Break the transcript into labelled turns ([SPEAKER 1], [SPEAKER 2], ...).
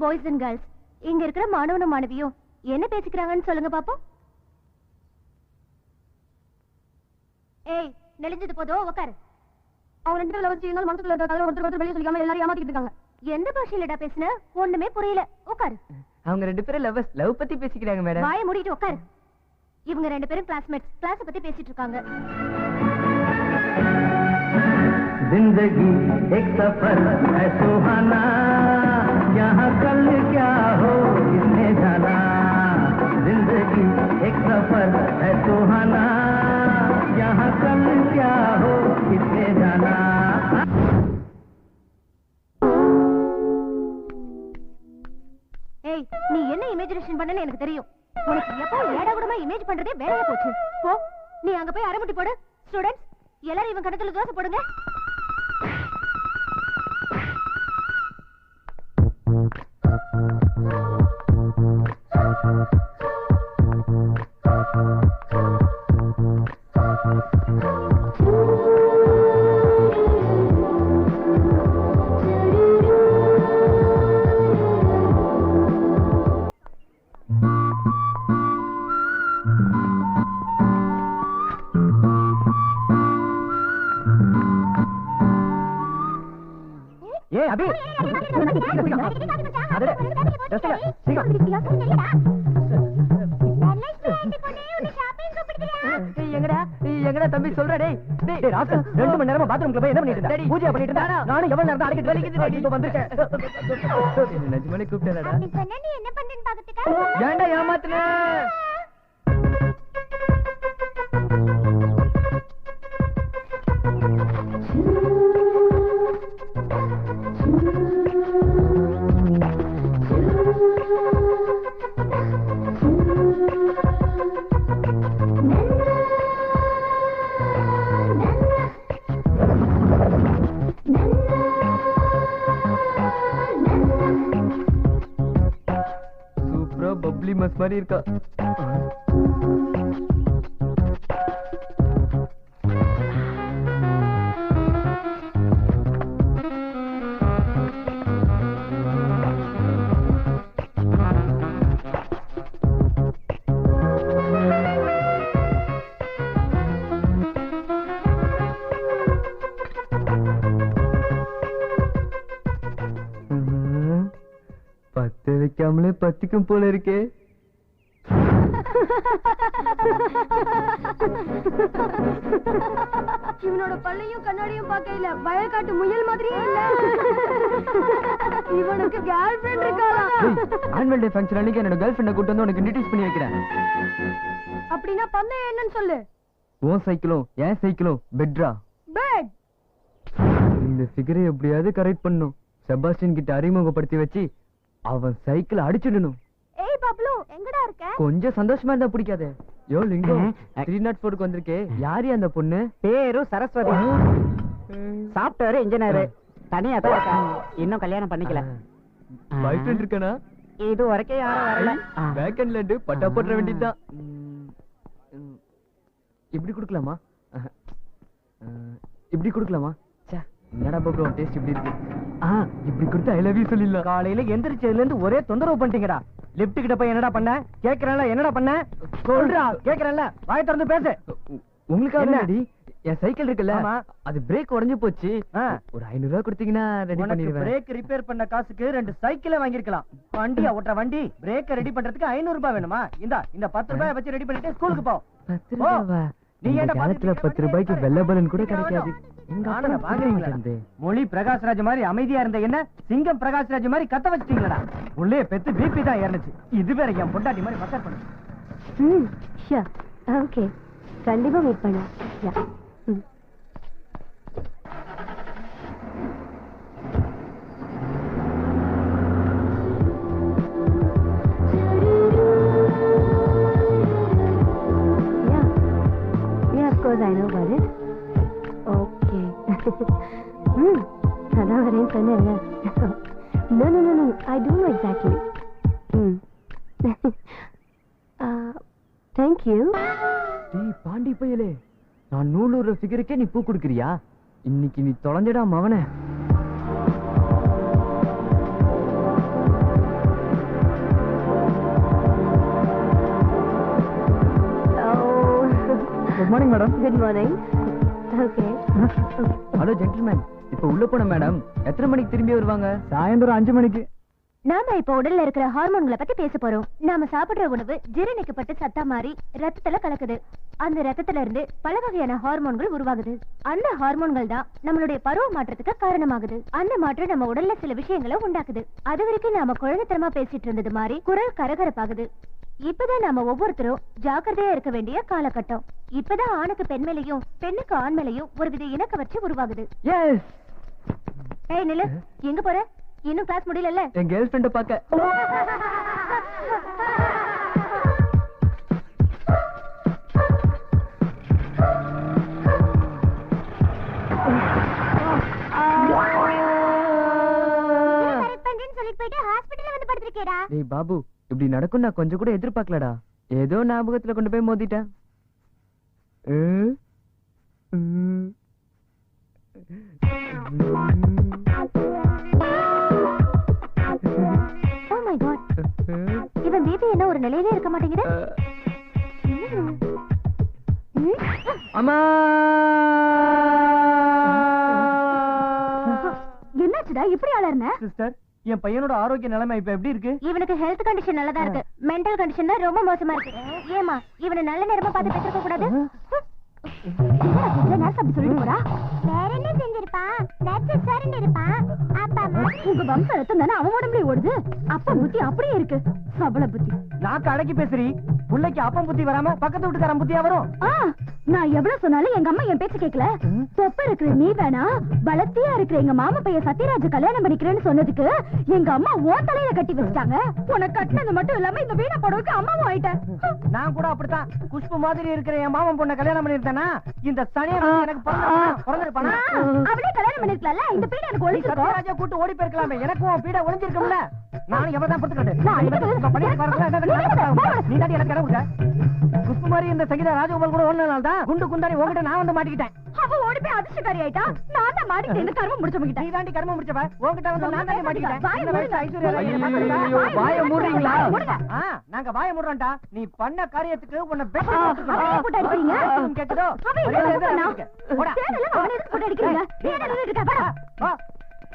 [SPEAKER 1] Boys and girls. இங்க இருக்கிற மாணவனும் மாணவியும் என்ன பேசிக்கிறாங்கன்னு சொல்லுங்க பாப்போம். ஏய், நெளிஞ்சது போதும், உட்காரு. அவங்க ரெண்டு பேரும் லவ் செய்யுங்க, மனசுக்குள்ள இருக்க ஒருத்தர் வெளியே சொல்லிக்காம எல்லாரும் ஏமாத்திட்டு இருக்காங்க. எந்த பாஷையிலடா பேசுன? ஒண்ணுமே புரியல. உட்காரு.
[SPEAKER 2] அவங்க ரெண்டு பேரும் லவ் பத்தி பேசிக்கிறாங்க மேடம்.
[SPEAKER 1] வாயை மூடிட்டு உட்காரு. இவங்க ரெண்டு பேரும் கிளாஸ்மேட்ஸ், கிளாஸ் பத்தி பேசிட்டு இருக்காங்க.
[SPEAKER 3] जिंदगी एक सफर है सुहाना, यहाँ कल क्या हो किसने जाना। जिंदगी एक सफर है सुहाना, यहाँ कल क्या हो किसने जाना।
[SPEAKER 1] ஏய், நீ என்ன இமேஜினேஷன் பண்ணனே எனக்கு தெரியும். உனக்கு எப்போ ஏடா கூடமா இமேஜ் பண்றதே வேலையா போச்சு. போ, நீ அங்க போய் அரமுட்டி போடு. ஸ்டூடண்ட்ஸ் எல்லாரும் இவன் கணத்துல தோசை போடுங்க.
[SPEAKER 2] अभी தம்பி சொல்றேன். 2 மணி நேரமா பாத்ரூம்ல போய் என்ன பண்ணிட்டு இருந்த? பூஜை பண்ணிட்டு இருந்தா நானும் எவ்வளவு நேரம் அடிக்கிட்டு வலிக்குது இப்ப வந்திருக்கேன். நிஜமாலே கூப்பிட்டேடா.
[SPEAKER 1] நீ என்ன பண்றேன்னு பாக்கறதுக்கு
[SPEAKER 2] ஏன்டா ஏமாத்துன? சூப்பரா பப்ளி மஸ் மாதிரி இருக்கா. பத்து வைக்காமலே பத்திக்கும் போல இருக்கே.
[SPEAKER 1] இவனோட பல்லையும் கண்ணாடியும் பார்க்கல, வயக்காட்டு முயல் மாதிரியே இல்ல. இவனுக்கு கேர்ள் ஃப்ரெண்ட் இருக்காளா?
[SPEAKER 2] ஆனுவல் டே ஃபங்க்ஷன் அன்னைக்கு என்னோட கேர்ள் ஃப்ரெண்ட கூட்டி வந்து உனக்கு இன்ட்ரோ듀ஸ் பண்ணி வைக்கிறேன்.
[SPEAKER 1] அப்படினா பந்தயம் என்னன்னு சொல்லு.
[SPEAKER 2] உன் சைக்கிளும் என் சைக்கிளும் பெட்ரா.
[SPEAKER 1] பெட்.
[SPEAKER 2] இந்த ஃபிகரை எப்படியாவது கரெக்ட் பண்ணனும். செபாஸ்டியன் கிட்ட அறிமுகப்படுத்தி வச்சு அவன் சைக்கிள் அடிச்சிடணும்.
[SPEAKER 1] ஏய் பப்ளு, எங்கடா இருக்க?
[SPEAKER 2] கொஞ்சம் சந்தோஷமா இருந்தா பிடிக்காதே. யோ லிங்கம், 304க்கு வந்திருக்கே. யாரு அந்த பொண்ணு?
[SPEAKER 4] பேரு சரஸ்வதி. Software engineer. தனியா தான் இருக்கா. இன்னும் கல்யாணம் பண்ணிக்கல.
[SPEAKER 2] பாய் ஃப்ரெண்ட் இருக்கானா?
[SPEAKER 4] இது வரைக்கும் யாரும் வரல.
[SPEAKER 2] வேக்கன்ல இருந்து பட்டா போட்ற வேண்டியதுதான். இப்படி கொடுக்கலாமா? இப்படி கொடுக்கலாமா? ச்சே, என்னடா பப்ளு டேஸ்ட் இப்படி இருக்கு. இப்படி கொடுத்து ஐ லவ் யூ சொல்லிடலாம்.
[SPEAKER 4] காலையில எந்திரிச்சதுல இருந்து ஒரே தொந்தரவு பண்ணிட்டீங்கடா. லிஃப்ட் கிட்ட போய் என்னடா பண்ண? கேக்குறேன்ல, என்னடா பண்ண? சொல்றா, கேக்குறேன்ல, வாயை திறந்து பேசு.
[SPEAKER 2] உங்களுக்கு என்னடி? என் சைக்கிள் இருக்குல்ல, அது பிரேக் உடைஞ்சு போச்சு. ஒரு 500 ரூபாய் கொடுத்தீங்கன்னா ரெடி பண்ணிடுவேன்.
[SPEAKER 4] பிரேக் ரிப்பேர் பண்ண காசுக்கு 2 சைக்கிளை வாங்கிருக்கலாம். வண்டியா ஓட்டுற வண்டி பிரேக் ரெடி பண்றதுக்கு 500 ரூபாய் வேணுமா? இந்த 10 ரூபாய் வச்சு ரெடி பண்ணிட்டு ஸ்கூலுக்கு போ.
[SPEAKER 2] 10 ரூபாய்? நீ ஏன்டா 10 ரூபாய்க்கு வெள்ளை பலன் கூட கிடைக்காது.
[SPEAKER 4] மொழி பிரகாஷ்ராஜ் மாதிரி அமைதியா இருந்த என்ன சிங்கம் பிரகாஷ்ராஜ் மாதிரி கத்த வச்சிட்டீங்களா? உள்ளே பெத்து பிபி தான் ஏறனுச்சு. இது வேற என் பொண்டாட்டி மாதிரி மசாஜ் பண்ணு.
[SPEAKER 1] ஷூர், ஓகே, கண்டிப்பா மீட் பண்ணு. யா. Yeah, of course I know about it. Okay. அதான் வரேன்னு சொன்னேன்ல. No, I don't know exactly. Thank you.
[SPEAKER 2] டேய் பாண்டி பயலே, நான் 100 ஃபிகருக்கே நீ பூ கொடுக்கறியா? இன்னைக்கு நீ தொலைஞ்சடா மவனே.
[SPEAKER 4] Good morning madam.
[SPEAKER 1] Good morning. Okay.
[SPEAKER 2] Hello gentleman, இப்ப உள்ள போன மேடம் எத்தனை மணிக்கு திரும்பி வருவாங்க?
[SPEAKER 4] சாயந்தரம் 5 மணிக்கு.
[SPEAKER 1] நாம இப்ப உடல்ல இருக்கிற ஹார்மோன்களை பத்தி பேச போறோம். நாம சாப்பிடுற உணவு ஜீரணிக்கப்பட்டு சத்தா மாறி ரத்தத்துல கலக்குது. அந்த ரத்தத்துல இருந்து பல வகையான ஹார்மோன்கள் உருவாகுது. அந்த ஹார்மோன்கள் தான் நம்மளுடைய பருவ மாற்றத்துக்கு காரணமாகுது. அந்த மாற்றம் நம்ம உடல்ல சில விஷயங்களை உண்டாக்குது. அது வரைக்கும் நாம குழந்தைத்தனமா பேசிட்டு இருந்தது மாதிரி குரல் கரகரப்பாகுது. இப்பதான் நாம ஒவ்வொருத்தரும் ஜாக்கிரதையா இருக்க வேண்டிய காலகட்டம். இப்பதான் ஆணுக்கு பெண் மேலையும் பெண்ணுக்கு ஆண் மேலையும் ஒருவித இணக்க வச்சு உருவாகுது.
[SPEAKER 2] எஸ்.
[SPEAKER 1] ஏய் நில்லு, எங்க போற? இன்னும் கிளாஸ் முடியல.
[SPEAKER 2] என் கேர்ள் ஃப்ரெண்ட பாக்க. டேய் பாபு, இப்படி நடக்கும் நான் கொஞ்சம் கூட எதிர்பார்க்கலடா. ஏதோ ஞாபகத்துல கொண்டு போய் மோதிட்டேன்.
[SPEAKER 1] Oh my God. இவன் பேபி என்ன ஒரு நிலையிலே இருக்க மாட்டேங்குது.
[SPEAKER 2] அம்மா,
[SPEAKER 1] என்னாச்சுடா இப்படி அலர்ன?
[SPEAKER 4] சிஸ்டர், என் பையனோட ஆரோக்கிய நிலைமை இப்ப எப்படி இருக்கு?
[SPEAKER 1] இவனுக்கு ஹெல்த் கண்டிஷன் நல்லதா இருக்கு. மெண்டல் கண்டிஷன் தான் ரொம்ப மோசமா இருக்கு. ஏமா இவனை நல்ல நேரமா பார்த்து பெற்றிருக்க கூடாது? அப்படி சொல்லிட்டு போறா. வேற என்ன செஞ்சிருப்பா? உங்க வம்ச ரத்தம் தானே அவன் உடம்புல ஓடுது. அப்பா புத்தி அப்படியே இருக்கு. சபல புத்தி.
[SPEAKER 4] நாக்கு அடக்கி பேசுறீ. புள்ளைக்கு அப்பம் புத்தி வராம பக்கத்து வீட்டுக்காரன் புத்தியா வரும்?
[SPEAKER 1] நான் எவ்வளவு சொன்னாலும் எங்க அம்மா என் பேச்சு கேட்கல. தொப்ப இருக்கிற நீ வேணா, பலத்தியா இருக்கிற எங்க மாமா பையன் சத்யராஜ் கல்யாணம் பண்ணிக்கிறேன்னு சொன்னதுக்கு எங்க அம்மா ஓன் தலையில கட்டி வச்சிட்டாங்க. உனக்கு கட்டினது மட்டும் இல்லாம இந்த வீணா போடவுக்கு அம்மாவும் ஆயிட்டேன்.
[SPEAKER 4] நான் கூட அப்படித்தான். குஷ்பு மாதிரி இருக்கிற என் மாமன் பொண்ணை கல்யாணம் பண்ணிருந்தேனா இந்த சனியை எனக்கு பிறந்திருப்பானா?
[SPEAKER 1] அவளே கல்யாணம் பண்ணிருக்கல. இந்த பீடை எனக்கு ஒளிஞ்சிருக்கும்.
[SPEAKER 4] சத்யராஜா கூட்டு ஓடி போயிருக்கலாமே. எனக்கும் உன் பீடை ஒளிஞ்சிருக்கும்ல. நானும் எவ்வளவுதான் பொறுத்துக்கிட்டேன். நீ தாண்டி எனக்கு இடம் கொடுக்க. குஷ்பு மாதிரி இந்த சங்கீதா ராஜகோபால் கூட ஓடுன நாள் தான் குண்டு குந்தாரி உங்ககிட்ட நான் வந்து மாட்டிக்கிட்டேன்.
[SPEAKER 1] அவ ஓடி போய் அதிர்ஷ்டக்காரி ஆயிட்டா. நான் தான் மாட்டிக்கிட்டேன். கர்மம் முடிச்சவங்கிட்ட.
[SPEAKER 4] நீ தாண்டி கர்மம் முடிச்சவ. உங்ககிட்ட வந்து நான் தாண்டி மாட்டிக்கிட்டேன்.
[SPEAKER 2] வாயை மூடுறீங்களா?
[SPEAKER 4] நாங்க வாயை மூடுறோம்டா. நீ பண்ண காரியத்துக்கு உன்னை
[SPEAKER 1] போட்டு அடிக்கிறீங்க.
[SPEAKER 4] கேக்குதோ?
[SPEAKER 1] அவன் எதுக்கு போட்டா? அவன் எதுக்கு போட்டு அடிக்கிறீங்க?